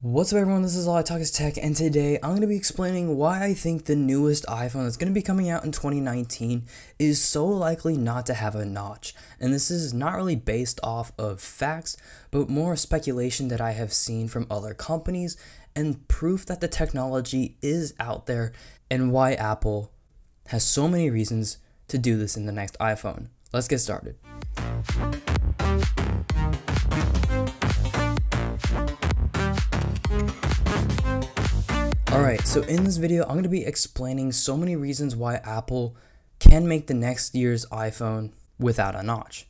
What's up everyone, this is All I Talk is Tech, and today I'm going to be explaining why I think the newest iPhone that's going to be coming out in 2019 is so likely not to have a notch. And this is not really based off of facts, but more speculation that I have seen from other companies and proof that the technology is out there and why Apple has so many reasons to do this in the next iPhone. Let's get started. Alright, so in this video, I'm going to be explaining so many reasons why Apple can make the next year's iPhone without a notch.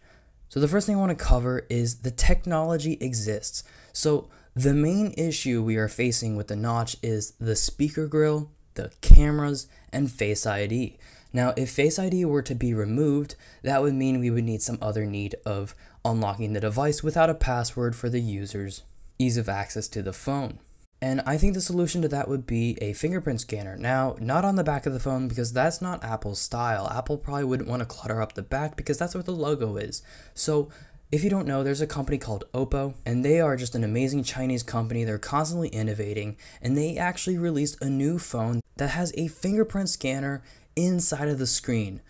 So the first thing I want to cover is the technology exists. So the main issue we are facing with the notch is the speaker grill, the cameras, and Face ID. Now, if Face ID were to be removed, that would mean we would need some other need of unlocking the device without a password for the user's ease of access to the phone. And I think the solution to that would be a fingerprint scanner. Now, not on the back of the phone because that's not Apple's style. Apple probably wouldn't want to clutter up the back because that's what the logo is. So if you don't know, there's a company called Oppo, and they are just an amazing Chinese company. They're constantly innovating, and they actually released a new phone that has a fingerprint scanner inside of the screen,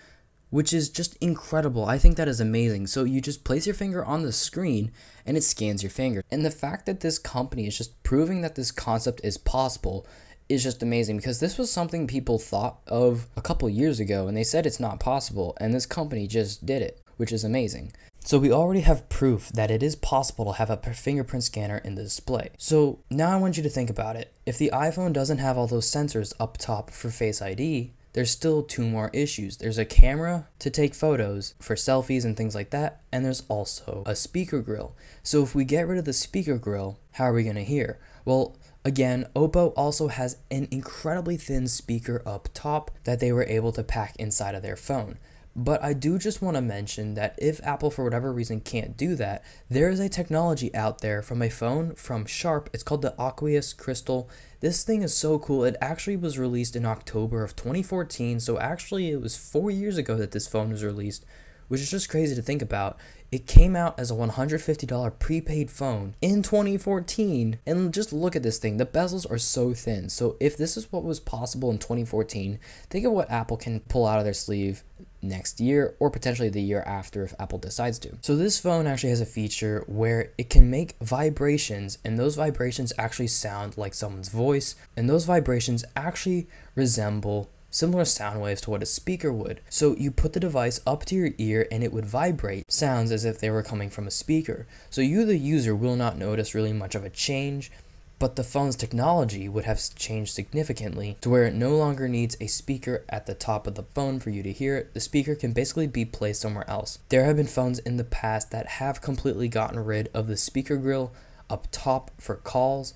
which is just incredible. I think that is amazing. So you just place your finger on the screen and it scans your finger. And the fact that this company is just proving that this concept is possible is just amazing, because this was something people thought of a couple years ago and they said it's not possible, and this company just did it, which is amazing. So we already have proof that it is possible to have a fingerprint scanner in the display. So now I want you to think about it. If the iPhone doesn't have all those sensors up top for Face ID, there's still two more issues. There's a camera to take photos for selfies and things like that, and there's also a speaker grill. So if we get rid of the speaker grill, how are we going to hear? Well, again, Oppo also has an incredibly thin speaker up top that they were able to pack inside of their phone. But I do just want to mention that if Apple for whatever reason can't do that, there is a technology out there from a phone from Sharp. It's called the Aqueous Crystal. This thing is so cool. It actually was released in October of 2014. So actually it was 4 years ago that this phone was released, which is just crazy to think about. It came out as a $150 prepaid phone in 2014, and just look at this thing. The bezels are so thin. So if this is what was possible in 2014, think of what Apple can pull out of their sleeve next year, or potentially the year after if Apple decides to. So this phone actually has a feature where it can make vibrations, and those vibrations actually sound like someone's voice, and those vibrations actually resemble similar sound waves to what a speaker would. So you put the device up to your ear and it would vibrate sounds as if they were coming from a speaker. So you, the user, will not notice really much of a change, but the phone's technology would have changed significantly to where it no longer needs a speaker at the top of the phone for you to hear it. The speaker can basically be placed somewhere else. There have been phones in the past that have completely gotten rid of the speaker grill up top for calls,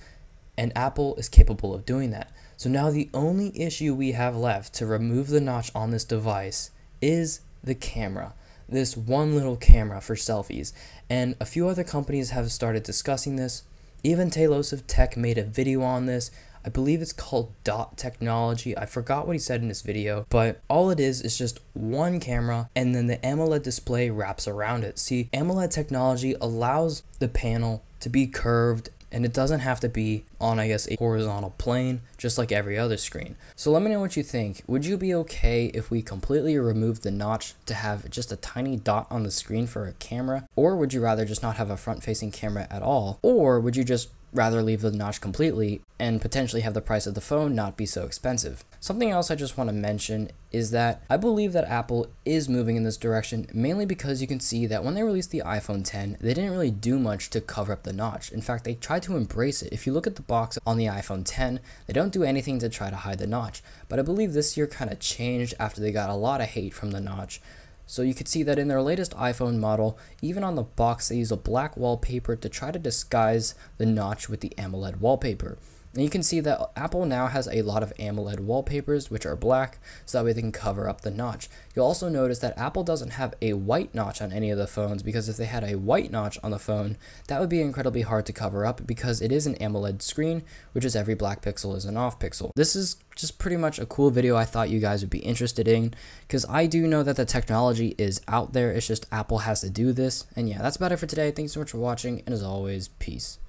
and Apple is capable of doing that. So now the only issue we have left to remove the notch on this device is the camera. This one little camera for selfies. And a few other companies have started discussing this. Even Talos of Tech made a video on this. I believe it's called Dot Technology. I forgot what he said in this video, but all it is just one camera, and then the AMOLED display wraps around it. See, AMOLED technology allows the panel to be curved, and it doesn't have to be on, I guess, a horizontal plane, just like every other screen. So let me know what you think. Would you be okay if we completely removed the notch to have just a tiny dot on the screen for a camera? Or would you rather just not have a front-facing camera at all? Or would you just rather leave the notch completely and potentially have the price of the phone not be so expensive? Something else I just want to mention is that I believe that Apple is moving in this direction, mainly because you can see that when they released the iPhone X, they didn't really do much to cover up the notch. In fact, they tried to embrace it. If you look at the box on the iPhone X, they don't do anything to try to hide the notch. But I believe this year kind of changed after they got a lot of hate from the notch. So you could see that in their latest iPhone model, even on the box, they use a black wallpaper to try to disguise the notch with the AMOLED wallpaper. And you can see that Apple now has a lot of AMOLED wallpapers, which are black, so that way they can cover up the notch. You'll also notice that Apple doesn't have a white notch on any of the phones, because if they had a white notch on the phone, that would be incredibly hard to cover up, because it is an AMOLED screen, which is every black pixel is an off pixel. This is just pretty much a cool video I thought you guys would be interested in, because I do know that the technology is out there. It's just Apple has to do this. And yeah, that's about it for today. Thanks so much for watching, and as always, peace.